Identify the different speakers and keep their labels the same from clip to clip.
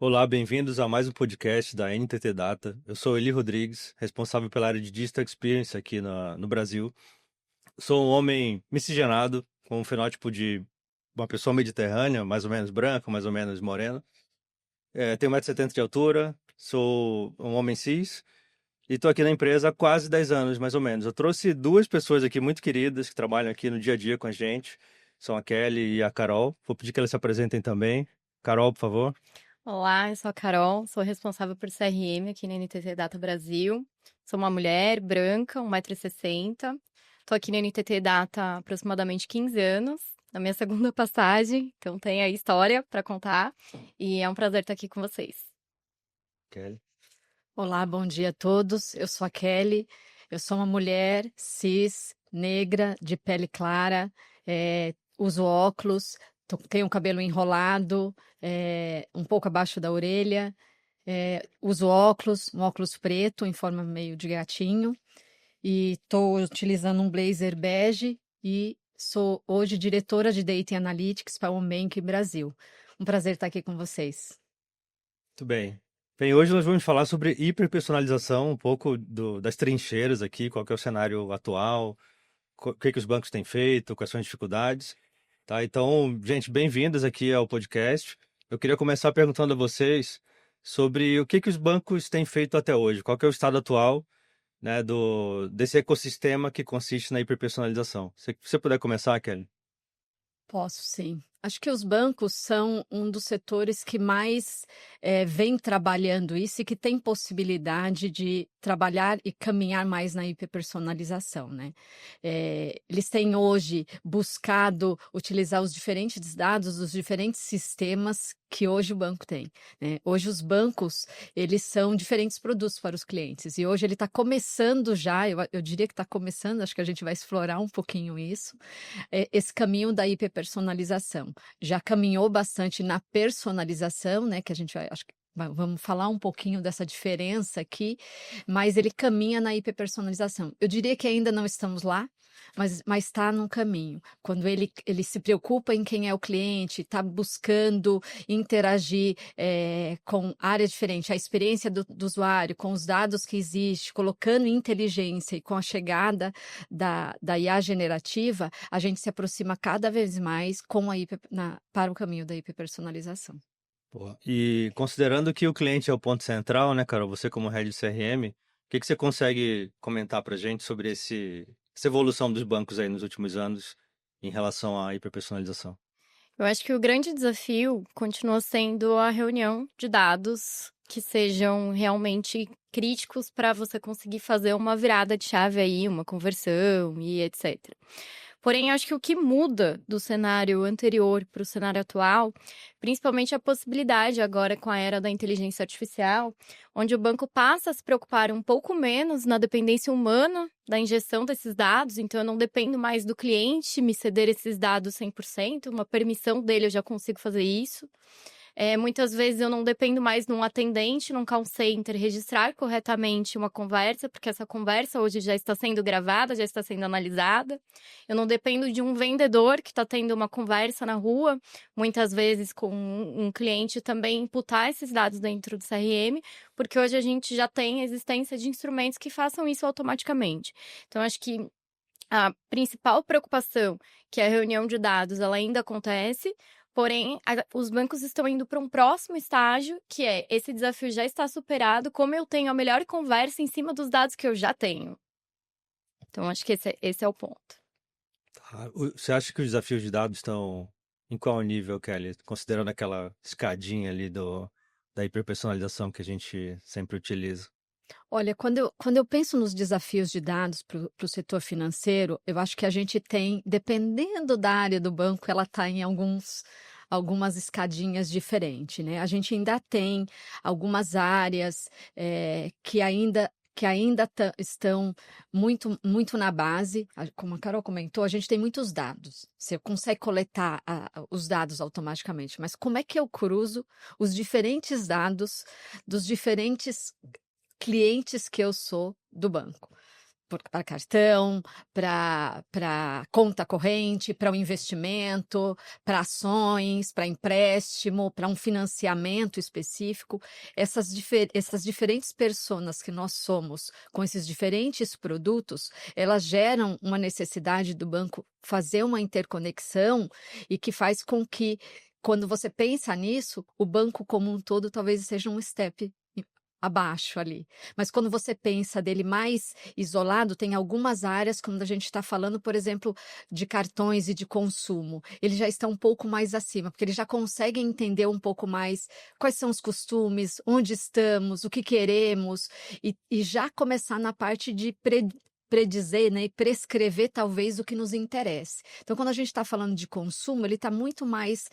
Speaker 1: Olá, bem-vindos a mais um podcast da NTT Data. Eu sou Eli Rodrigues, responsável pela área de Digital Experience aqui no Brasil. Sou um homem miscigenado, com um fenótipo de uma pessoa mediterrânea, mais ou menos branca, mais ou menos morena. Tenho 1,70 m de altura, sou um homem cis e estou aqui na empresa há quase 10 anos, mais ou menos. Eu trouxe duas pessoas aqui muito queridas que trabalham aqui no dia a dia com a gente. São a Kelly e a Carol. Vou pedir que elas se apresentem também. Carol, por favor.
Speaker 2: Olá, eu sou a Carol, sou responsável por CRM aqui na NTT Data Brasil. Sou uma mulher branca, 1,60 m. Estou aqui na NTT Data há aproximadamente 15 anos, na minha segunda passagem, então tem aí história para contar. E é um prazer estar aqui com vocês.
Speaker 1: Kelly.
Speaker 3: Olá, bom dia a todos. Eu sou a Kelly. Eu sou uma mulher cis, negra, de pele clara, uso óculos, tenho o cabelo enrolado, um pouco abaixo da orelha, uso óculos, um óculos preto em forma meio de gatinho, e estou utilizando um blazer bege e sou hoje diretora de Data Analytics para o Nubank Brasil. Um prazer estar aqui com vocês.
Speaker 1: Muito bem. Bem, hoje nós vamos falar sobre hiperpersonalização, um pouco das trincheiras aqui, qual que é o cenário atual, o que os bancos têm feito, quais são as dificuldades, tá? Então, gente, bem-vindas aqui ao podcast. Eu queria começar perguntando a vocês sobre o que os bancos têm feito até hoje, qual que é o estado atual, né, desse ecossistema que consiste na hiperpersonalização. Se você puder começar, Kelly.
Speaker 3: Posso, sim. Acho que os bancos são um dos setores que mais vem trabalhando isso e que tem possibilidade de trabalhar e caminhar mais na hiperpersonalização, né? Eles têm hoje buscado utilizar os diferentes dados dos diferentes sistemas que hoje o banco tem, né? Hoje os bancos, eles são diferentes produtos para os clientes e hoje ele está começando já, eu diria que está começando, acho que a gente vai explorar um pouquinho isso, esse caminho da hiperpersonalização. Já caminhou bastante na personalização, né? Que a gente vai, acho que vamos falar um pouquinho dessa diferença aqui, mas ele caminha na hiperpersonalização. Eu diria que ainda não estamos lá, mas está num caminho. Quando ele se preocupa em quem é o cliente, está buscando interagir com área diferente, a experiência do usuário, com os dados que existem, colocando inteligência e com a chegada da IA generativa, a gente se aproxima cada vez mais para o caminho da hiperpersonalização.
Speaker 1: Boa. E considerando que o cliente é o ponto central, né, Carol? Você como head de CRM, o que você consegue comentar para a gente sobre essa evolução dos bancos aí nos últimos anos em relação à hiperpersonalização?
Speaker 2: Eu acho que o grande desafio continua sendo a reunião de dados que sejam realmente críticos para você conseguir fazer uma virada de chave aí, uma conversão e etc. Porém, acho que o que muda do cenário anterior para o cenário atual, principalmente a possibilidade agora com a era da inteligência artificial, onde o banco passa a se preocupar um pouco menos na dependência humana da injeção desses dados, então eu não dependo mais do cliente me ceder esses dados 100%, uma permissão dele eu já consigo fazer isso. Muitas vezes eu não dependo mais de um atendente, num call center, registrar corretamente uma conversa, porque essa conversa hoje já está sendo gravada, já está sendo analisada. Eu não dependo de um vendedor que está tendo uma conversa na rua, muitas vezes com um cliente também imputar esses dados dentro do CRM, porque hoje a gente já tem a existência de instrumentos que façam isso automaticamente. Então, acho que a principal preocupação, que é a reunião de dados, ela ainda acontece, porém, os bancos estão indo para um próximo estágio, que é esse desafio já está superado, como eu tenho a melhor conversa em cima dos dados que eu já tenho. Então, acho que esse é o ponto.
Speaker 1: Tá. Você acha que os desafios de dados estão em qual nível, Kelly? Considerando aquela escadinha ali da hiperpersonalização que a gente sempre utiliza.
Speaker 3: Olha, quando eu penso nos desafios de dados para o setor financeiro, eu acho que a gente tem, dependendo da área do banco, ela está em algumas escadinhas diferentes, né? A gente ainda tem algumas áreas que ainda estão muito na base. Como a Carol comentou, a gente tem muitos dados. Você consegue coletar os dados automaticamente, mas como é que eu cruzo os diferentes dados dos diferentes clientes que eu sou do banco? para cartão, para conta corrente, para o investimento, para ações, para empréstimo, para um financiamento específico. Essas diferentes personas que nós somos com esses diferentes produtos, elas geram uma necessidade do banco fazer uma interconexão e que faz com que, quando você pensa nisso, o banco como um todo talvez seja um step abaixo ali. Mas quando você pensa dele mais isolado, tem algumas áreas, quando a gente está falando, por exemplo, de cartões e de consumo, ele já está um pouco mais acima, porque ele já consegue entender um pouco mais quais são os costumes, onde estamos, o que queremos, e já começar na parte de predizer, né, e prescrever talvez o que nos interesse. Então, quando a gente está falando de consumo, ele está muito mais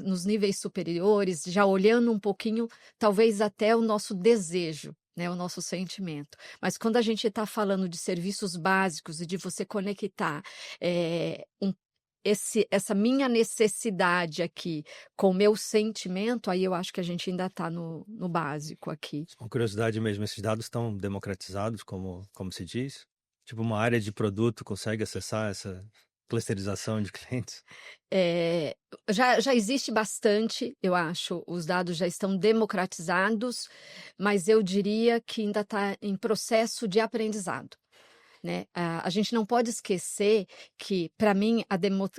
Speaker 3: nos níveis superiores, já olhando um pouquinho, talvez até o nosso desejo, né, o nosso sentimento. Mas quando a gente está falando de serviços básicos e de você conectar essa minha necessidade aqui com o meu sentimento, aí eu acho que a gente ainda está no básico aqui.
Speaker 1: Com curiosidade mesmo, esses dados estão democratizados, como se diz? Tipo, uma área de produto consegue acessar essa clusterização de clientes?
Speaker 3: Já existe bastante, eu acho, os dados já estão democratizados, mas eu diria que ainda está em processo de aprendizado. Né? A gente não pode esquecer que, para mim,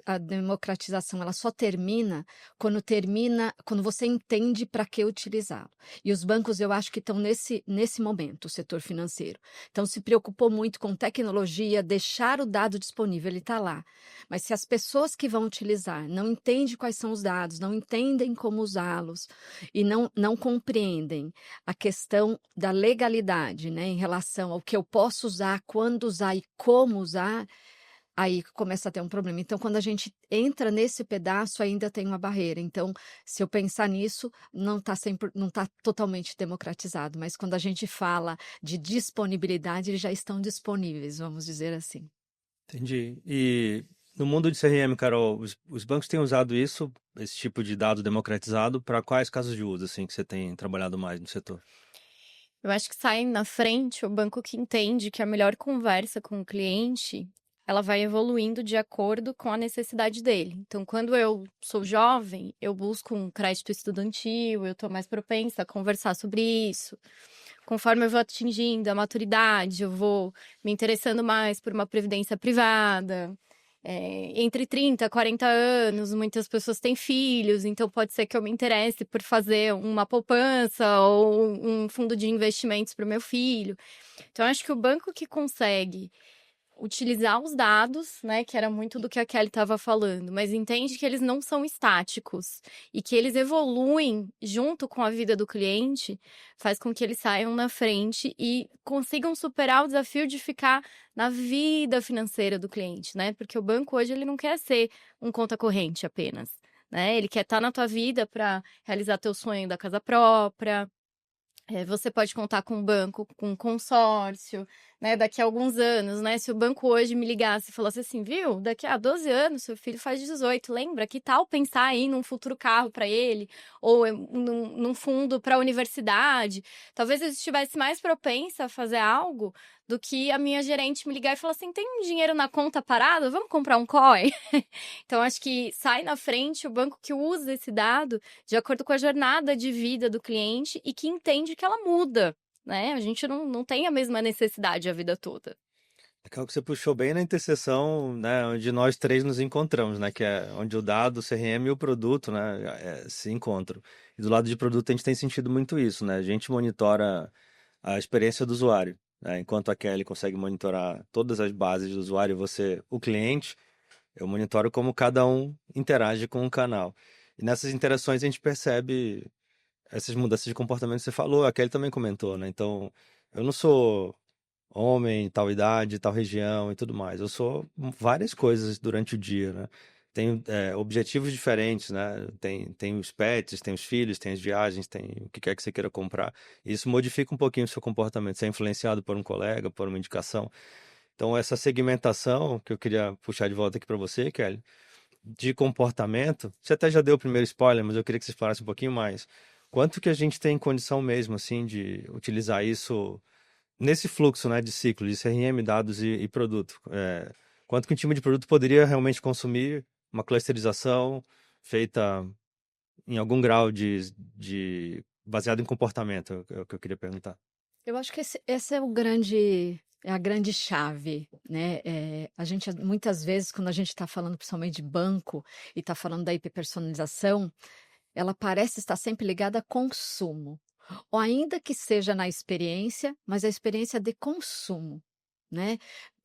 Speaker 3: a democratização ela só termina quando você entende para que utilizá-lo. E os bancos, eu acho que estão nesse momento, o setor financeiro. Então, se preocupou muito com tecnologia, deixar o dado disponível, ele está lá. Mas se as pessoas que vão utilizar não entendem quais são os dados, não entendem como usá-los e não compreendem a questão da legalidade, né, em relação ao que eu posso usar, quando usar e como usar, aí começa a ter um problema. Então, quando a gente entra nesse pedaço, ainda tem uma barreira. Então, se eu pensar nisso, não está totalmente democratizado, mas quando a gente fala de disponibilidade, eles já estão disponíveis, vamos dizer assim.
Speaker 1: Entendi. E no mundo de CRM, Carol, os bancos têm usado esse tipo de dado democratizado, para quais casos de uso, assim, que você tem trabalhado mais no setor?
Speaker 2: Eu acho que sai na frente o banco que entende que a melhor conversa com o cliente, ela vai evoluindo de acordo com a necessidade dele. Então, quando eu sou jovem, eu busco um crédito estudantil, eu estou mais propensa a conversar sobre isso. Conforme eu vou atingindo a maturidade, eu vou me interessando mais por uma previdência privada. Entre 30 e 40 anos, muitas pessoas têm filhos, então pode ser que eu me interesse por fazer uma poupança ou um fundo de investimentos para o meu filho. Então, acho que o banco que consegue utilizar os dados, né, que era muito do que a Kelly estava falando, mas entende que eles não são estáticos e que eles evoluem junto com a vida do cliente, faz com que eles saiam na frente e consigam superar o desafio de ficar na vida financeira do cliente, né? Porque o banco hoje ele não quer ser um conta corrente apenas, né? Ele quer estar na tua vida para realizar teu sonho da casa própria. Você pode contar com um banco, com um consórcio, né? Daqui a alguns anos, né? Se o banco hoje me ligasse e falasse assim, viu? Daqui a 12 anos, seu filho faz 18, lembra? Que tal pensar aí num futuro carro para ele? Ou num fundo para a universidade? Talvez eu estivesse mais propensa a fazer algo do que a minha gerente me ligar e falar assim, tem um dinheiro na conta parado? Vamos comprar um COI? Então, acho que sai na frente o banco que usa esse dado de acordo com a jornada de vida do cliente e que entende que ela muda, né? A gente não tem a mesma necessidade a vida toda.
Speaker 1: Aquilo que você puxou bem na interseção, né, onde nós três nos encontramos, né, que é onde o dado, o CRM e o produto, né, se encontram. E do lado de produto a gente tem sentido muito isso, né? A gente monitora a experiência do usuário, né? Enquanto a Kelly consegue monitorar todas as bases do usuário e você, o cliente, eu monitoro como cada um interage com o canal. E nessas interações a gente percebe essas mudanças de comportamento que você falou, a Kelly também comentou, né? Então, eu não sou homem, tal idade, tal região e tudo mais. Eu sou várias coisas durante o dia, né? Tenho objetivos diferentes, né? Tem os pets, tem os filhos, tem as viagens, tem o que quer que você queira comprar. Isso modifica um pouquinho o seu comportamento. Você é influenciado por um colega, por uma indicação. Então, essa segmentação que eu queria puxar de volta aqui para você, Kelly, de comportamento, você até já deu o primeiro spoiler, mas eu queria que você explorasse um pouquinho mais. Quanto que a gente tem condição mesmo, assim, de utilizar isso nesse fluxo, né, de ciclo, de CRM, dados e produto, quanto que um time de produto poderia realmente consumir uma clusterização feita em algum grau baseado em comportamento, é o que eu queria perguntar.
Speaker 3: Eu acho que esse é a grande chave, né? A gente, muitas vezes, quando a gente está falando principalmente de banco e está falando da hiperpersonalização, ela parece estar sempre ligada a consumo, ou ainda que seja na experiência, mas a experiência de consumo, né?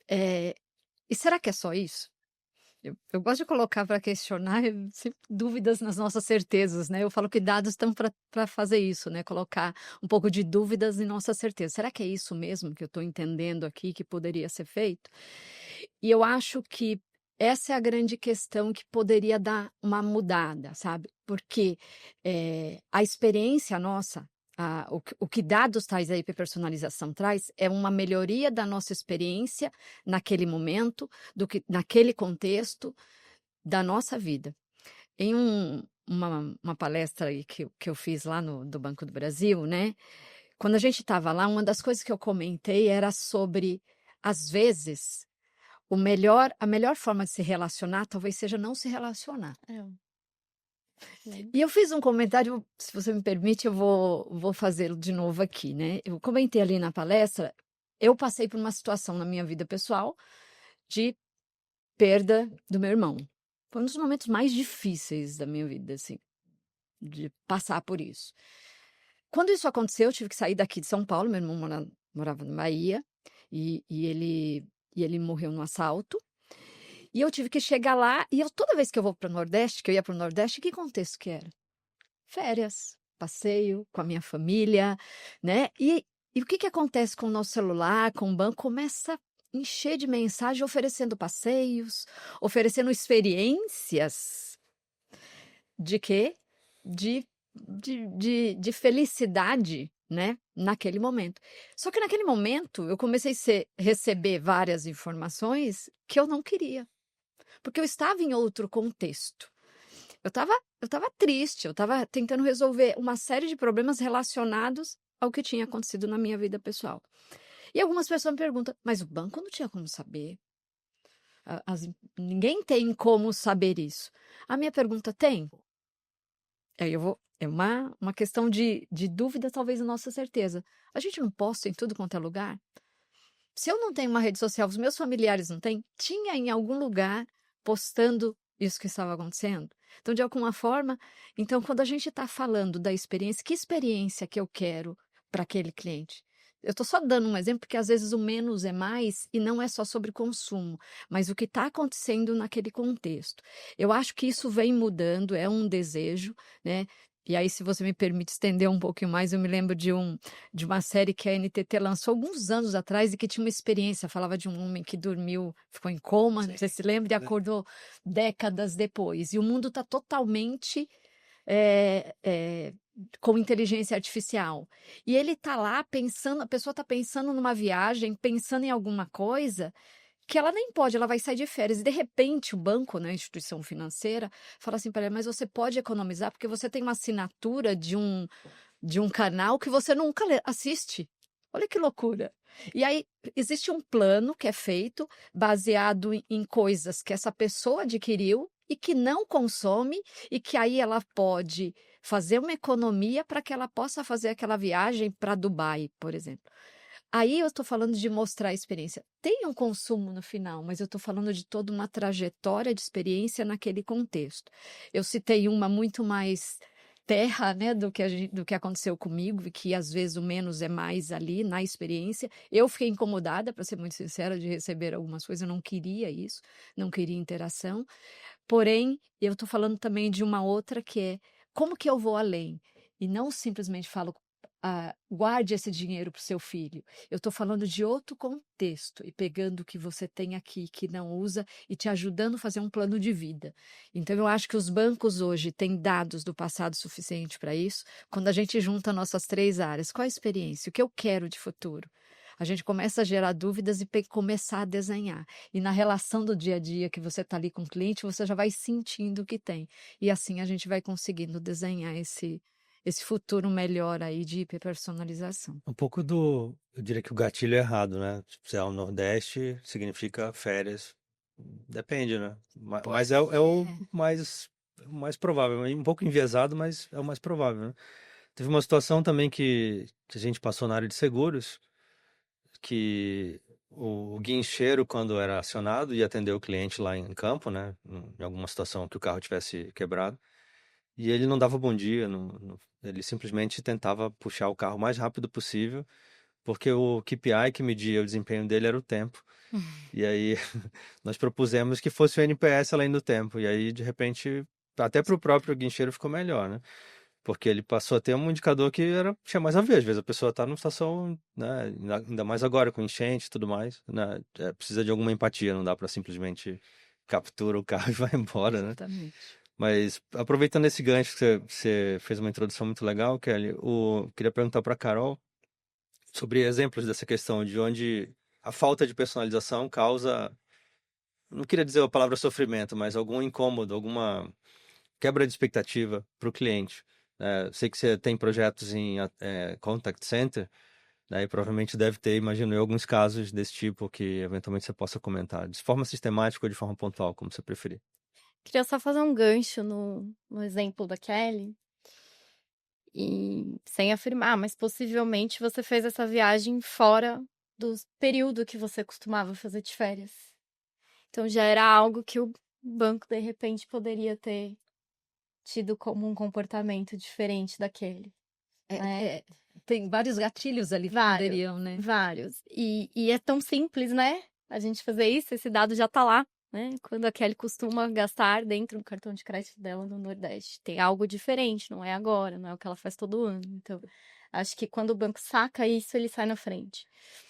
Speaker 3: Eh, e será que é só isso? Eu gosto de colocar para questionar sempre dúvidas nas nossas certezas, né? Eu falo que dados estão para fazer isso, né? Colocar um pouco de dúvidas em nossa certeza. Será que é isso mesmo que eu estou entendendo aqui que poderia ser feito? E eu acho que essa é a grande questão que poderia dar uma mudada, sabe? Porque a experiência nossa, o que dados tais da hiperpersonalização traz é uma melhoria da nossa experiência naquele momento, naquele contexto da nossa vida. Em uma palestra aí que eu fiz lá do Banco do Brasil, né? Quando a gente estava lá, uma das coisas que eu comentei era sobre, às vezes, a melhor forma de se relacionar talvez seja não se relacionar. E eu fiz um comentário, se você me permite, eu vou fazê-lo de novo aqui, né? Eu comentei ali na palestra, eu passei por uma situação na minha vida pessoal de perda do meu irmão. Foi um dos momentos mais difíceis da minha vida, assim, de passar por isso. Quando isso aconteceu, eu tive que sair daqui de São Paulo, meu irmão morava na Bahia, e ele morreu no assalto. E eu tive que chegar lá, e toda vez que eu vou para o Nordeste, que eu ia para o Nordeste, que contexto que era? Férias, passeio com a minha família, né? E o que acontece com o nosso celular, com o banco? Começa a encher de mensagem oferecendo passeios, oferecendo experiências de quê? De felicidade, né? Naquele momento. Só que naquele momento eu comecei a receber várias informações que eu não queria, porque eu estava em outro contexto. Eu estava triste, eu estava tentando resolver uma série de problemas relacionados ao que tinha acontecido na minha vida pessoal. E algumas pessoas me perguntam, mas o banco não tinha como saber? Ninguém tem como saber isso. A minha pergunta tem? Aí é uma questão de dúvida, talvez, da nossa certeza. A gente não posta em tudo quanto é lugar? Se eu não tenho uma rede social, os meus familiares não têm, tinha em algum lugar postando isso que estava acontecendo? Então, de alguma forma, quando a gente está falando da experiência, que experiência que eu quero para aquele cliente? Eu estou só dando um exemplo, porque às vezes o menos é mais e não é só sobre consumo, mas o que está acontecendo naquele contexto. Eu acho que isso vem mudando, é um desejo, né? E aí, se você me permite estender um pouquinho mais, eu me lembro de uma série que a NTT lançou alguns anos atrás e que tinha uma experiência. Falava de um homem que dormiu, ficou em coma, você se lembra, e acordou décadas depois. E o mundo está totalmente com inteligência artificial. E ele está lá pensando, a pessoa está pensando numa viagem, pensando em alguma coisa que ela nem pode, ela vai sair de férias. E de repente o banco, né, a instituição financeira, fala assim para ela, mas você pode economizar porque você tem uma assinatura de um canal que você nunca assiste. Olha que loucura. E aí existe um plano que é feito baseado em coisas que essa pessoa adquiriu e que não consome, e que aí ela pode fazer uma economia para que ela possa fazer aquela viagem para Dubai, por exemplo. Aí eu estou falando de mostrar a experiência. Tem um consumo no final, mas eu estou falando de toda uma trajetória de experiência naquele contexto. Eu citei uma muito mais terra, né, do que aconteceu comigo, e que às vezes o menos é mais ali na experiência. Eu fiquei incomodada, para ser muito sincera, de receber algumas coisas, eu não queria isso, não queria interação. Porém, eu estou falando também de uma outra que é como que eu vou além? E não simplesmente falo, guarde esse dinheiro para o seu filho. Eu estou falando de outro contexto e pegando o que você tem aqui que não usa e te ajudando a fazer um plano de vida. Então, eu acho que os bancos hoje têm dados do passado suficiente para isso. Quando a gente junta nossas três áreas, qual a experiência? O que eu quero de futuro? A gente começa a gerar dúvidas e começar a desenhar. E na relação do dia a dia que você está ali com o cliente, você já vai sentindo o que tem. E assim a gente vai conseguindo desenhar esse futuro melhor aí de hiperpersonalização.
Speaker 1: Um pouco do, eu diria que o gatilho é errado, né? Tipo, se é o Nordeste, significa férias. Depende, né? Mas é o mais provável. É um pouco enviesado, mas é o mais provável, né? Teve uma situação também que a gente passou na área de seguros, que o guincheiro, quando era acionado, ia atender o cliente lá em campo, né? Em alguma situação que o carro tivesse quebrado. E ele não dava bom dia, ele simplesmente tentava puxar o carro o mais rápido possível, porque o KPI que media o desempenho dele era o tempo. E aí nós propusemos que fosse o NPS além do tempo. E aí, de repente, até para o próprio guincheiro ficou melhor, né? Porque ele passou a ter um indicador que tinha mais a ver. Às vezes a pessoa está numa situação, né? Ainda mais agora com enchente e tudo mais, né? Precisa de alguma empatia, não dá para simplesmente captura o carro e vai embora, né?
Speaker 3: Exatamente.
Speaker 1: Mas aproveitando esse gancho que você fez uma introdução muito legal, Kelly, queria perguntar para Carol sobre exemplos dessa questão de onde a falta de personalização causa, não queria dizer a palavra sofrimento, mas algum incômodo, alguma quebra de expectativa para o cliente. Sei que você tem projetos em contact center, né, e provavelmente deve ter, imagino eu, alguns casos desse tipo que eventualmente você possa comentar, de forma sistemática ou de forma pontual, como você preferir.
Speaker 2: Queria só fazer um gancho no exemplo da Kelly. E sem afirmar, mas possivelmente você fez essa viagem fora do período que você costumava fazer de férias. Então já era algo que o banco, de repente, poderia ter tido como um comportamento diferente daquele.
Speaker 3: Tem vários gatilhos ali que
Speaker 2: Vários,
Speaker 3: poderiam, né?
Speaker 2: vários. E é tão simples, né? A gente fazer isso, esse dado já tá lá, né? Quando a Kelly costuma gastar dentro do cartão de crédito dela no Nordeste. Tem algo diferente, não é agora, não é o que ela faz todo ano. Então, acho que quando o banco saca isso, ele sai na frente.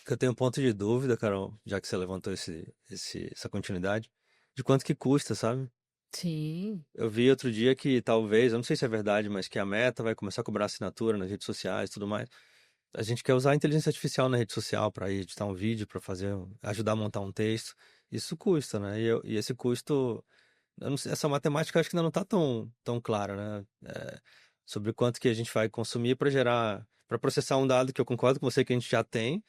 Speaker 1: Eu tenho um ponto de dúvida, Carol, já que você levantou essa continuidade, de quanto que custa, sabe?
Speaker 3: Sim.
Speaker 1: Eu vi outro dia que talvez, eu não sei se é verdade, mas que a Meta vai começar a cobrar assinatura nas redes sociais e tudo mais. A gente quer usar a inteligência artificial na rede social para editar um vídeo, para ajudar a montar um texto. Isso custa, né? E esse custo, eu não sei, essa matemática acho que ainda não está tão clara, né? Sobre quanto que a gente vai consumir para processar um dado que eu concordo com você que a gente já tem,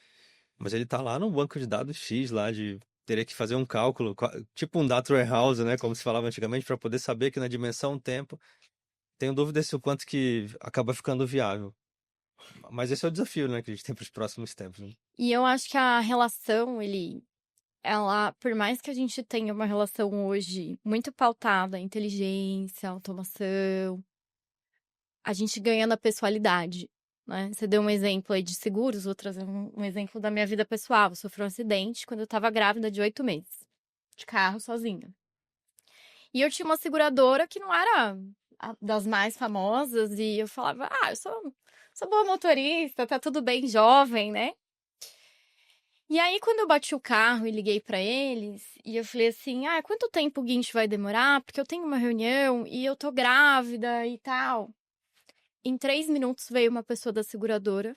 Speaker 1: mas ele está lá no banco de dados X lá de teria que fazer um cálculo, tipo um data warehouse, né, como se falava antigamente, para poder saber que na dimensão tempo. Tenho dúvida se o quanto que acaba ficando viável. Mas esse é o desafio, né, que a gente tem para os próximos tempos, né?
Speaker 2: E eu acho que a relação, ela, por mais que a gente tenha uma relação hoje muito pautada em inteligência, automação, a gente ganha na pessoalidade, né? Você deu um exemplo aí de seguros, vou trazer um exemplo da minha vida pessoal. Eu sofri um acidente quando eu tava grávida de 8 meses, de carro sozinha. E eu tinha uma seguradora que não era das mais famosas, e eu falava, eu sou boa motorista, tá tudo bem, jovem, né? E aí, quando eu bati o carro e liguei pra eles, e eu falei assim, quanto tempo o guincho vai demorar? Porque eu tenho uma reunião e eu tô grávida e tal. Em 3 minutos veio uma pessoa da seguradora,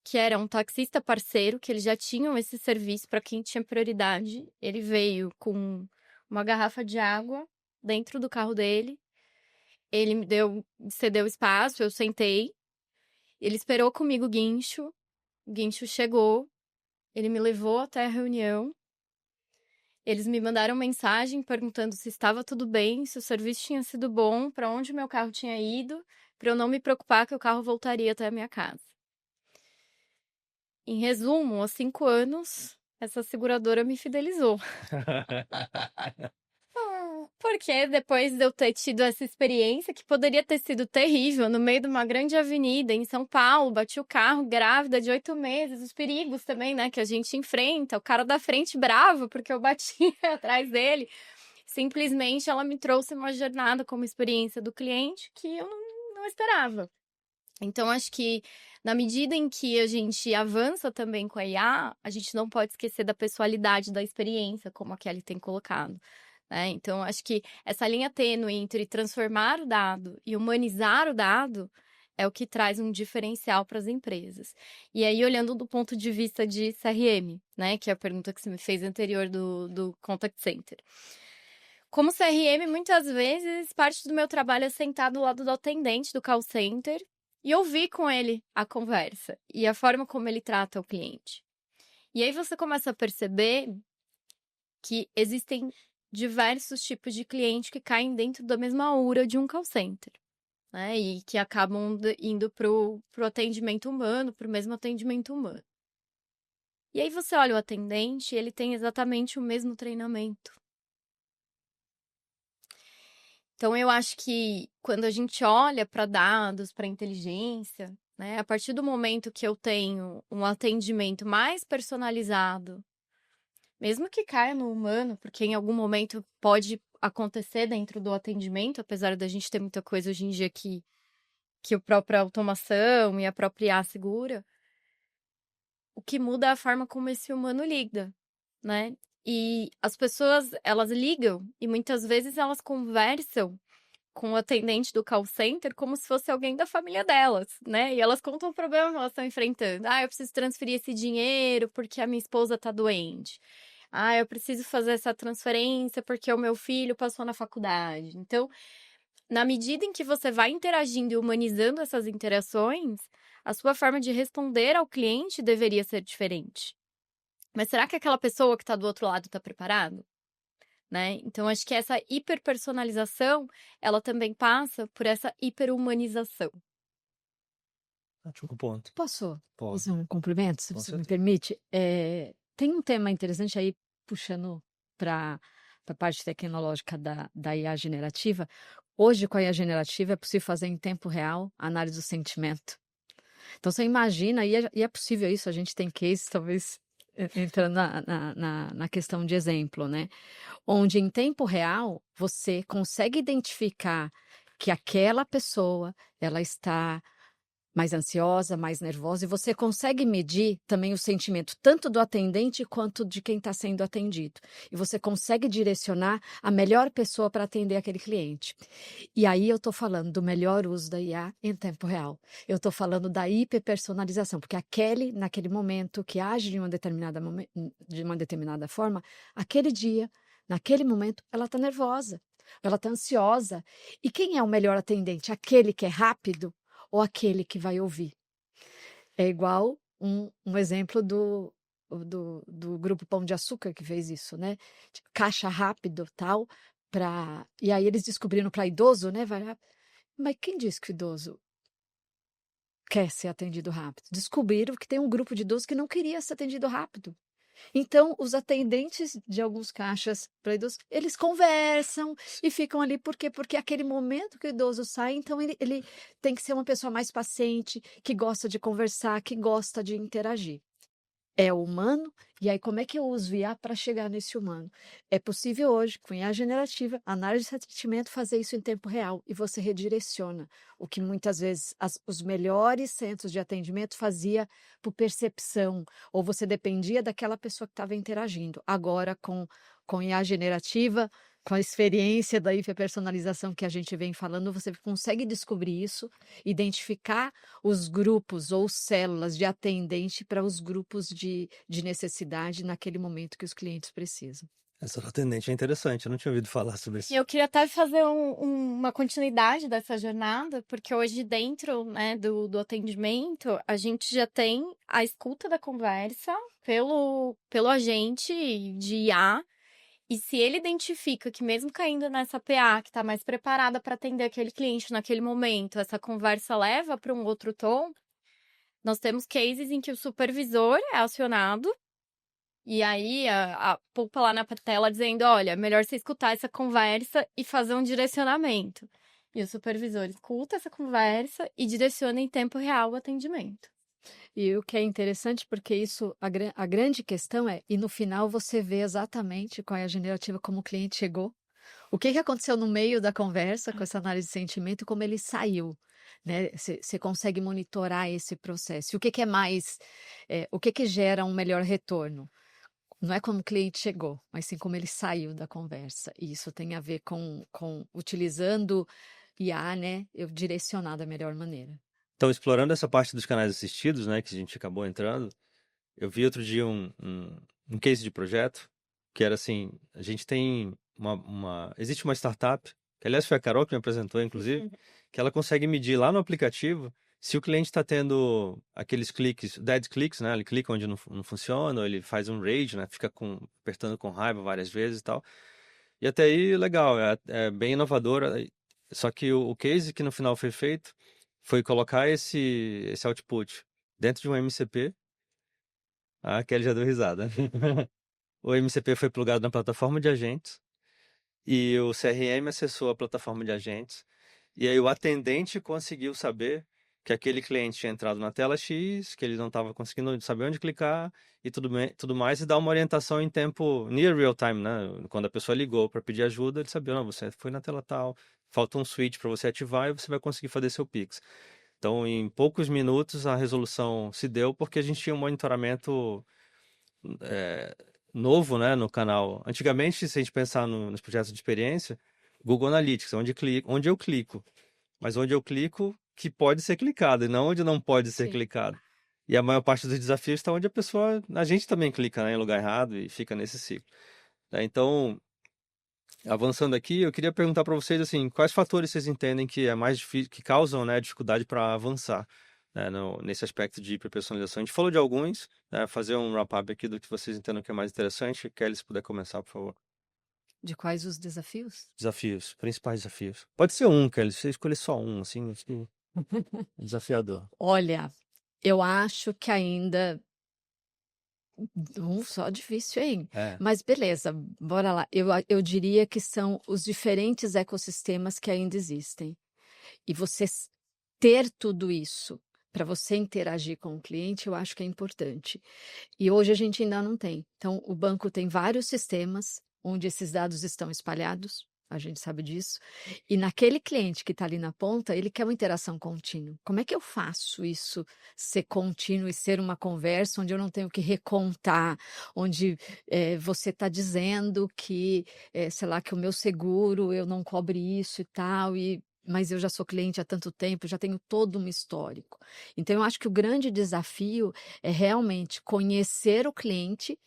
Speaker 2: que era um taxista parceiro, que eles já tinham esse serviço para quem tinha prioridade. Ele veio com uma garrafa de água dentro do carro dele. Ele cedeu espaço, eu sentei. Ele esperou comigo o guincho chegou, ele me levou até a reunião. Eles me mandaram mensagem perguntando se estava tudo bem, se o serviço tinha sido bom, para onde meu carro tinha ido, para eu não me preocupar que o carro voltaria até a minha casa. Em resumo, há 5 anos, essa seguradora me fidelizou. Porque depois de eu ter tido essa experiência, que poderia ter sido terrível, no meio de uma grande avenida em São Paulo, bati o carro grávida de 8 meses, os perigos também, né, que a gente enfrenta, o cara da frente bravo porque eu bati atrás dele. Simplesmente ela me trouxe uma jornada como experiência do cliente que eu não esperava. Então, acho que na medida em que a gente avança também com a IA, a gente não pode esquecer da pessoalidade da experiência, como a Kelly tem colocado, né? Então, acho que essa linha tênue entre transformar o dado e humanizar o dado é o que traz um diferencial para as empresas. E aí, olhando do ponto de vista de CRM, né? Que é a pergunta que você me fez anterior do Contact Center. Como CRM, muitas vezes, parte do meu trabalho é sentar do lado do atendente do call center e ouvir com ele a conversa e a forma como ele trata o cliente. E aí você começa a perceber que existem diversos tipos de cliente que caem dentro da mesma aura de um call center, né? E que acabam indo pro atendimento humano, pro mesmo atendimento humano. E aí você olha o atendente, ele tem exatamente o mesmo treinamento. Então, eu acho que quando a gente olha para dados, para inteligência, né, a partir do momento que eu tenho um atendimento mais personalizado, mesmo que caia no humano, porque em algum momento pode acontecer dentro do atendimento, apesar da gente ter muita coisa hoje em dia que a própria automação e a própria IA segura, o que muda é a forma como esse humano lida, né? E as pessoas, elas ligam e muitas vezes elas conversam com o atendente do call center como se fosse alguém da família delas, né? E elas contam o problema que elas estão enfrentando. Ah, eu preciso transferir esse dinheiro porque a minha esposa tá doente. Ah, eu preciso fazer essa transferência porque o meu filho passou na faculdade. Então, na medida em que você vai interagindo e humanizando essas interações, a sua forma de responder ao cliente deveria ser diferente. Mas será que aquela pessoa que está do outro lado está preparado? Né? Então, acho que essa hiperpersonalização, ela também passa por essa hiperhumanização.
Speaker 1: Ótimo ponto.
Speaker 3: Posso
Speaker 1: Pode.
Speaker 3: fazer um cumprimento, se
Speaker 1: Com
Speaker 3: você me
Speaker 1: certeza.
Speaker 3: permite? Tem um tema interessante aí, puxando para a parte tecnológica da IA generativa. Hoje, com a IA generativa, é possível fazer em tempo real a análise do sentimento. Então, você imagina, e é possível isso, a gente tem cases, talvez entrando na questão de exemplo, né? Onde em tempo real você consegue identificar que aquela pessoa ela está mais ansiosa, mais nervosa, e você consegue medir também o sentimento tanto do atendente quanto de quem está sendo atendido. E você consegue direcionar a melhor pessoa para atender aquele cliente. E aí eu estou falando do melhor uso da IA em tempo real. Eu estou falando da hiperpersonalização, porque aquele, naquele momento, que age de uma determinada forma, aquele dia, naquele momento, ela está nervosa, ela está ansiosa. E quem é o melhor atendente? Aquele que é rápido ou aquele que vai ouvir? É igual um exemplo do Grupo Pão de Açúcar que fez isso, né? Tipo, caixa rápido, tal, e aí eles descobriram para idoso, né? Mas quem disse que o idoso quer ser atendido rápido? Descobriram que tem um grupo de idosos que não queria ser atendido rápido. Então, os atendentes de alguns caixas para idosos, eles conversam e ficam ali. Por quê? Porque aquele momento que o idoso sai, então ele tem que ser uma pessoa mais paciente, que gosta de conversar, que gosta de interagir. É o humano, e aí como é que eu uso IA para chegar nesse humano? É possível hoje, com IA generativa, análise de sentimento, fazer isso em tempo real, e você redireciona, o que muitas vezes os melhores centros de atendimento fazia por percepção, ou você dependia daquela pessoa que estava interagindo. Agora, com IA generativa, com a experiência da hiperpersonalização que a gente vem falando, você consegue descobrir isso, identificar os grupos ou células de atendente para os grupos de necessidade naquele momento que os clientes precisam.
Speaker 1: Essa do atendente é interessante, eu não tinha ouvido falar sobre isso.
Speaker 2: E eu queria até fazer uma continuidade dessa jornada, porque hoje dentro, né, do atendimento, a gente já tem a escuta da conversa pelo agente de IA. E se ele identifica que mesmo caindo nessa PA, que está mais preparada para atender aquele cliente naquele momento, essa conversa leva para um outro tom, nós temos cases em que o supervisor é acionado e aí a pulpa lá na tela dizendo, olha, melhor você escutar essa conversa e fazer um direcionamento. E o supervisor escuta essa conversa e direciona em tempo real o atendimento.
Speaker 3: E o que é interessante, porque isso, a grande questão é, e no final você vê exatamente qual é a generativa, como o cliente chegou, o que aconteceu no meio da conversa com essa análise de sentimento e como ele saiu, né? Você consegue monitorar esse processo. E o que é mais, o que gera um melhor retorno? Não é como o cliente chegou, mas sim como ele saiu da conversa. E isso tem a ver com utilizando IA, né? Eu direcionar da melhor maneira.
Speaker 1: Então, explorando essa parte dos canais assistidos, né, que a gente acabou entrando, eu vi outro dia um case de projeto que era assim, a gente tem existe uma startup, que aliás foi a Carol que me apresentou, inclusive, que ela consegue medir lá no aplicativo se o cliente está tendo aqueles cliques, dead clicks, né? Ele clica onde não funciona, ou ele faz um rage, né? Fica apertando com raiva várias vezes e tal. E até aí, legal, é bem inovadora. Só que o case que no final foi feito foi colocar esse output dentro de um MCP. Ah, Kelly já deu risada. O MCP foi plugado na plataforma de agentes e o CRM acessou a plataforma de agentes. E aí o atendente conseguiu saber que aquele cliente tinha entrado na tela X, que ele não estava conseguindo saber onde clicar e tudo mais, e dar uma orientação em tempo near real time, né? Quando a pessoa ligou para pedir ajuda, ele sabia, não, você foi na tela tal, falta um switch para você ativar e você vai conseguir fazer seu Pix. Então, em poucos minutos, a resolução se deu porque a gente tinha um monitoramento novo, né, no canal. Antigamente, se a gente pensar nos projetos de experiência, Google Analytics, onde eu clico, mas onde eu clico que pode ser clicado e não onde não pode ser
Speaker 3: Sim.
Speaker 1: clicado. E a maior parte dos desafios está onde a gente também clica, né, em lugar errado e fica nesse ciclo. Então, avançando aqui, eu queria perguntar para vocês assim, quais fatores vocês entendem que é mais difícil, que causam, né, dificuldade para avançar, né, nesse aspecto de hiperpersonalização? A gente falou de alguns, né, fazer um wrap-up aqui do que vocês entendem que é mais interessante. Kelly, se puder começar, por favor.
Speaker 3: De quais os desafios?
Speaker 1: Desafios, principais desafios. Pode ser um, Kelly, se você escolher só um, assim, acho que é desafiador.
Speaker 3: Olha, eu acho que ainda só difícil, hein?
Speaker 1: É,
Speaker 3: Mas beleza, bora lá. Eu diria que são os diferentes ecossistemas que ainda existem. E você ter tudo isso para você interagir com o cliente, eu acho que é importante. E hoje a gente ainda não tem. Então, o banco tem vários sistemas onde esses dados estão espalhados, a gente sabe disso. E naquele cliente que está ali na ponta, ele quer uma interação contínua. Como é que eu faço isso ser contínuo e ser uma conversa onde eu não tenho que recontar, onde você está dizendo que, sei lá, que o meu seguro, eu não cobre isso e tal, mas eu já sou cliente há tanto tempo, já tenho todo um histórico. Então, eu acho que o grande desafio é realmente conhecer o cliente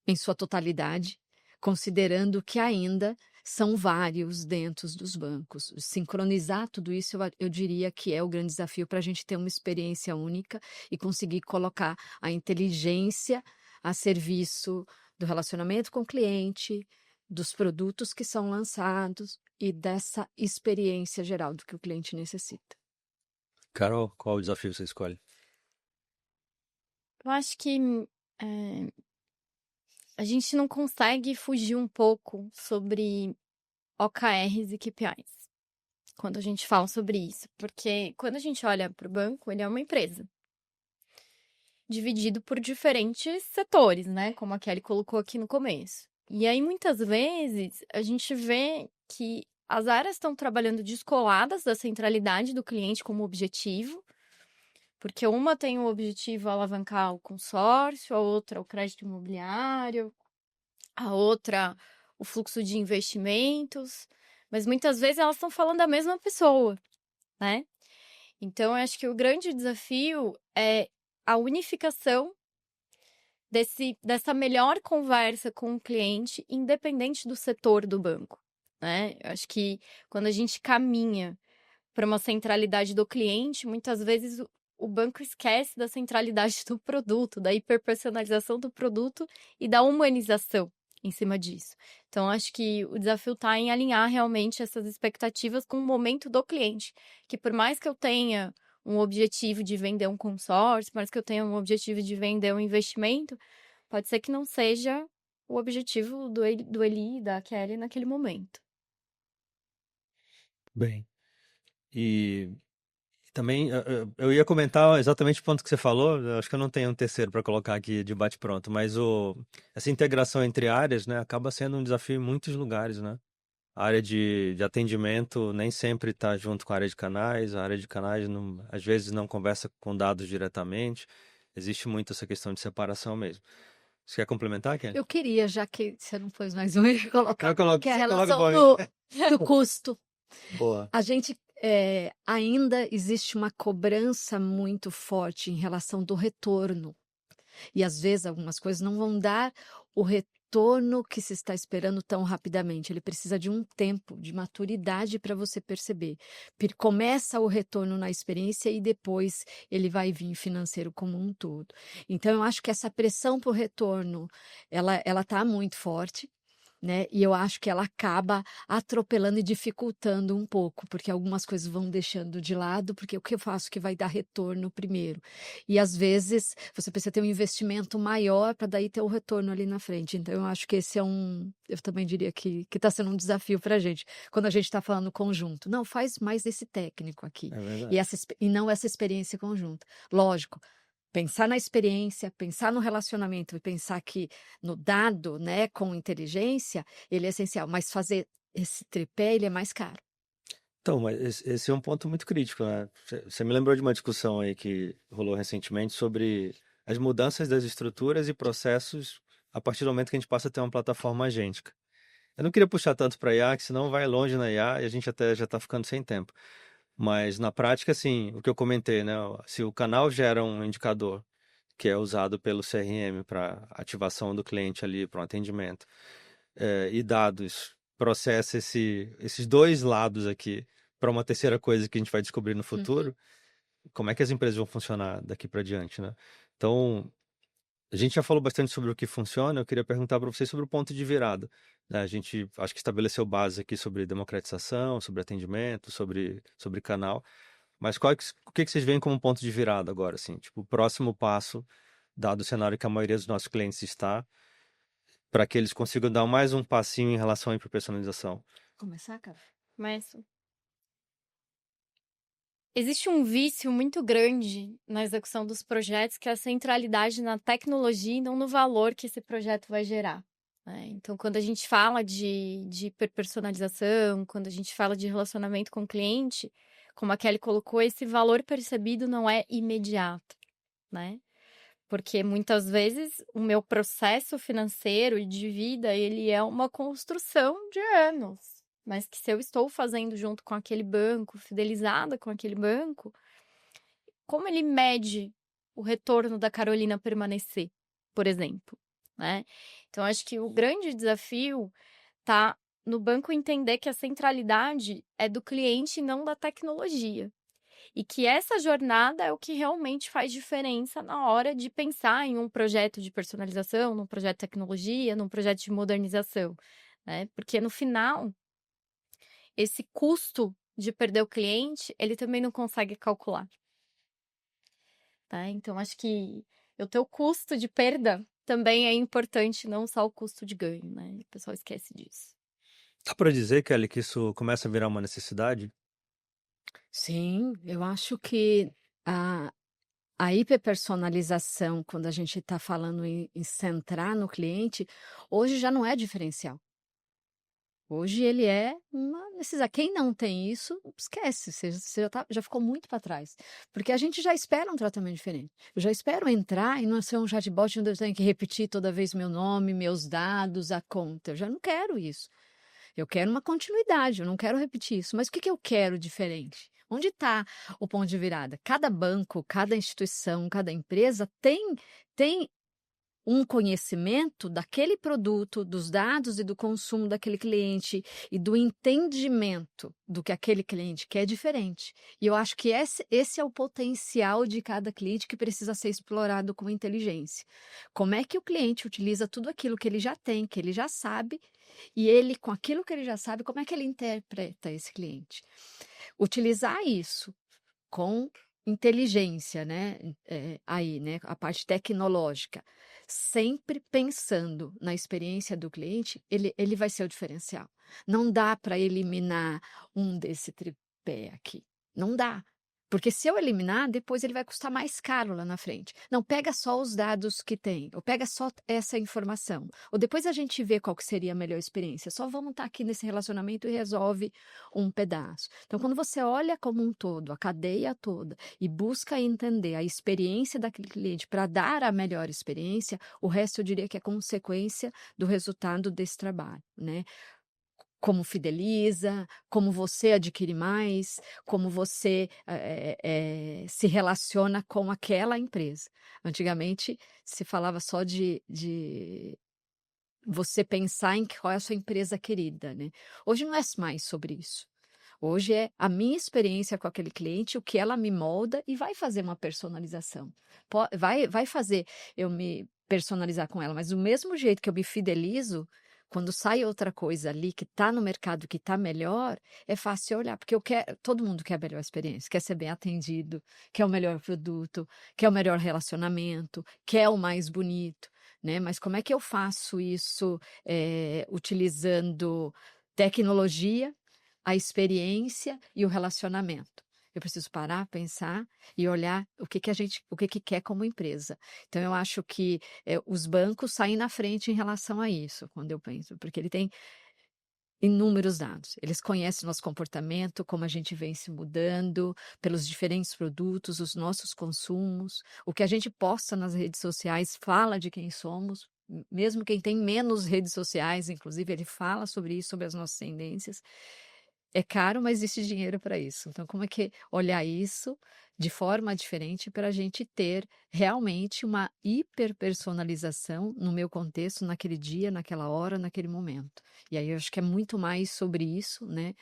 Speaker 3: em sua totalidade, considerando que ainda são vários dentro dos bancos. Sincronizar tudo isso, eu diria que é o grande desafio para a gente ter uma experiência única e conseguir colocar a inteligência a serviço do relacionamento com o cliente, dos produtos que são lançados e dessa experiência geral do que o cliente necessita.
Speaker 1: Carol, qual o desafio você escolhe?
Speaker 2: Eu acho que a gente não consegue fugir um pouco sobre OKRs e KPIs quando a gente fala sobre isso, porque quando a gente olha para o banco, ele é uma empresa dividido por diferentes setores, né? Como a Kelly colocou aqui no começo. E aí, muitas vezes, a gente vê que as áreas estão trabalhando descoladas da centralidade do cliente como objetivo, porque uma tem o objetivo alavancar o consórcio, a outra o crédito imobiliário, a outra o fluxo de investimentos, mas muitas vezes elas estão falando da mesma pessoa, né? Então, eu acho que o grande desafio é a unificação dessa melhor conversa com o cliente, independente do setor do banco, né? Eu acho que quando a gente caminha para uma centralidade do cliente, muitas vezes o banco esquece da centralidade do produto, da hiperpersonalização do produto e da humanização em cima disso. Então, acho que o desafio está em alinhar realmente essas expectativas com o momento do cliente, que por mais que eu tenha um objetivo de vender um consórcio, por mais que eu tenha um objetivo de vender um investimento, pode ser que não seja o objetivo do Eli e da Kelly naquele momento.
Speaker 1: Bem, e também eu ia comentar exatamente o ponto que você falou. Eu acho que eu não tenho um terceiro para colocar aqui de bate-pronto, mas essa integração entre áreas, né, acaba sendo um desafio em muitos lugares, né? A área de atendimento nem sempre está junto com a área de canais, a área de canais às vezes não conversa com dados diretamente. Existe muito essa questão de separação mesmo. Você quer complementar, Ken?
Speaker 3: Eu queria, já que você não pôs mais um, eu ia colocar,
Speaker 1: Eu coloco,
Speaker 3: que é a
Speaker 1: você coloca
Speaker 3: relação
Speaker 1: bom.
Speaker 3: do custo.
Speaker 1: Boa.
Speaker 3: A gente ainda existe uma cobrança muito forte em relação do retorno. E às vezes algumas coisas não vão dar retorno que se está esperando tão rapidamente. Ele precisa de um tempo, de maturidade para você perceber. Começa o retorno na experiência e depois ele vai vir financeiro como um todo. Então, eu acho que essa pressão por retorno, ela está muito forte. Né? E eu acho que ela acaba atropelando e dificultando um pouco, porque algumas coisas vão deixando de lado, porque o que eu faço que vai dar retorno primeiro. E às vezes você precisa ter um investimento maior para daí ter o retorno ali na frente. Então eu acho que esse é eu também diria que está sendo um desafio para a gente, quando a gente está falando conjunto. Não, faz mais esse técnico aqui,
Speaker 1: É verdade.
Speaker 3: e não essa experiência conjunta. Lógico. Pensar na experiência, pensar no relacionamento e pensar que no dado, né, com inteligência, ele é essencial, mas fazer esse tripé, ele é mais caro.
Speaker 1: Então, mas esse é um ponto muito crítico, né? Você me lembrou de uma discussão aí que rolou recentemente sobre as mudanças das estruturas e processos a partir do momento que a gente passa a ter uma plataforma agêntica. Eu não queria puxar tanto para IA, que senão vai longe na IA e a gente até já está ficando sem tempo. Mas na prática, assim, o que eu comentei, né? Se o canal gera um indicador que é usado pelo CRM para ativação do cliente ali, para um atendimento, e dados processa esses dois lados aqui para uma terceira coisa que a gente vai descobrir no futuro, como é que as empresas vão funcionar daqui para diante, né? Então, a gente já falou bastante sobre o que funciona, eu queria perguntar para vocês sobre o ponto de virada, né? A gente acho que estabeleceu base aqui sobre democratização, sobre atendimento, sobre canal, mas o que vocês veem como ponto de virada agora, assim? Tipo, o próximo passo, dado o cenário que a maioria dos nossos clientes está, para que eles consigam dar mais um passinho em relação à hiperpersonalização.
Speaker 3: Começar, cara?
Speaker 2: Mas existe um vício muito grande na execução dos projetos, que é a centralidade na tecnologia e não no valor que esse projeto vai gerar, né? Então, quando a gente fala de hiperpersonalização, quando a gente fala de relacionamento com o cliente, como a Kelly colocou, esse valor percebido não é imediato, né? Porque muitas vezes o meu processo financeiro e de vida, ele é uma construção de anos. Mas que se eu estou fazendo junto com aquele banco, fidelizada com aquele banco, como ele mede o retorno da Carolina permanecer, por exemplo, né? Então, acho que o grande desafio tá no banco entender que a centralidade é do cliente e não da tecnologia. E que essa jornada é o que realmente faz diferença na hora de pensar em um projeto de personalização, num projeto de tecnologia, num projeto de modernização, né? Porque no final, esse custo de perder o cliente, ele também não consegue calcular, tá? Então, acho que o teu custo de perda também é importante, não só o custo de ganho, né? O pessoal esquece disso.
Speaker 1: Dá para dizer, Kelly, que isso começa a virar uma necessidade?
Speaker 3: Sim, eu acho que a, a hiperpersonalização, quando a gente está falando em centrar no cliente, hoje já não é diferencial. Hoje ele é uma necessidade. Quem não tem isso, esquece, você já ficou muito para trás. Porque a gente já espera um tratamento diferente. Eu já espero entrar e não ser um chatbot onde eu tenho que repetir toda vez meu nome, meus dados, a conta. Eu já não quero isso. Eu quero uma continuidade, eu não quero repetir isso. Mas o que que eu quero diferente? Onde está o ponto de virada? Cada banco, cada instituição, cada empresa tem um conhecimento daquele produto, dos dados e do consumo daquele cliente e do entendimento do que aquele cliente quer diferente. E eu acho que esse é o potencial de cada cliente que precisa ser explorado com inteligência. Como é que o cliente utiliza tudo aquilo que ele já tem, que ele já sabe, e ele, com aquilo que ele já sabe, como é que ele interpreta esse cliente? Utilizar isso com inteligência, né? Aí, né? A parte tecnológica, sempre pensando na experiência do cliente, ele vai ser o diferencial. Não dá para eliminar um desse tripé aqui. Não dá. Porque se eu eliminar, depois ele vai custar mais caro lá na frente. Não, pega só os dados que tem, ou pega só essa informação. Ou depois a gente vê qual que seria a melhor experiência. Só vamos estar aqui nesse relacionamento e resolve um pedaço. Então, quando você olha como um todo, a cadeia toda, e busca entender a experiência daquele cliente para dar a melhor experiência, o resto eu diria que é consequência do resultado desse trabalho, né? Como fideliza, como você adquire mais, como você se relaciona com aquela empresa. Antigamente se falava só de você pensar em qual é a sua empresa querida, né? Hoje não é mais sobre isso. Hoje é a minha experiência com aquele cliente, o que ela me molda e vai fazer uma personalização. Vai fazer eu me personalizar com ela, mas do mesmo jeito que eu me fidelizo, quando sai outra coisa ali que está no mercado que está melhor, é fácil olhar, porque todo mundo quer a melhor experiência, quer ser bem atendido, quer o melhor produto, quer o melhor relacionamento, quer o mais bonito, né? Mas como é que eu faço isso utilizando tecnologia, a experiência e o relacionamento? Eu preciso parar, pensar e olhar o que quer como empresa. Então, eu acho que os bancos saem na frente em relação a isso, quando eu penso, porque ele tem inúmeros dados. Eles conhecem nosso comportamento, como a gente vem se mudando, pelos diferentes produtos, os nossos consumos, o que a gente posta nas redes sociais fala de quem somos. Mesmo quem tem menos redes sociais, inclusive, ele fala sobre isso, sobre as nossas tendências. É caro, mas existe dinheiro para isso. Então, como é que olhar isso de forma diferente para a gente ter realmente uma hiperpersonalização no meu contexto, naquele dia, naquela hora, naquele momento? E aí eu acho que é muito mais sobre isso, né,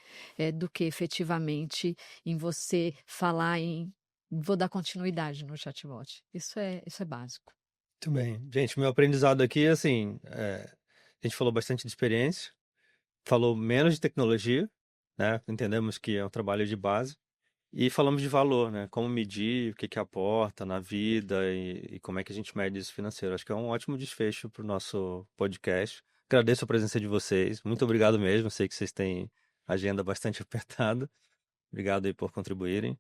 Speaker 3: do que efetivamente em você falar em vou dar continuidade no chatbot. Isso é básico.
Speaker 1: Muito bem. Gente, meu aprendizado aqui, assim, a gente falou bastante de experiência, falou menos de tecnologia, né? Entendemos que é um trabalho de base. E falamos de valor, né? Como medir, o que que aporta na vida e como é que a gente mede isso financeiro. Acho que é um ótimo desfecho para o nosso podcast. Agradeço a presença de vocês. Muito obrigado mesmo. Sei que vocês têm agenda bastante apertada. Obrigado aí por contribuírem.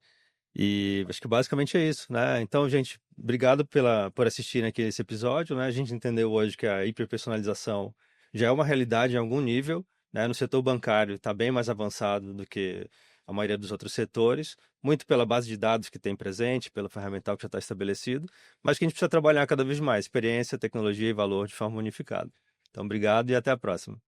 Speaker 1: E acho que basicamente é isso, né? Então, gente, obrigado por assistirem aqui esse episódio, né? A gente entendeu hoje que a hiperpersonalização já é uma realidade em algum nível, né? No setor bancário está bem mais avançado do que a maioria dos outros setores, muito pela base de dados que tem presente, pelo ferramental que já está estabelecido, mas que a gente precisa trabalhar cada vez mais, experiência, tecnologia e valor de forma unificada. Então, obrigado e até a próxima.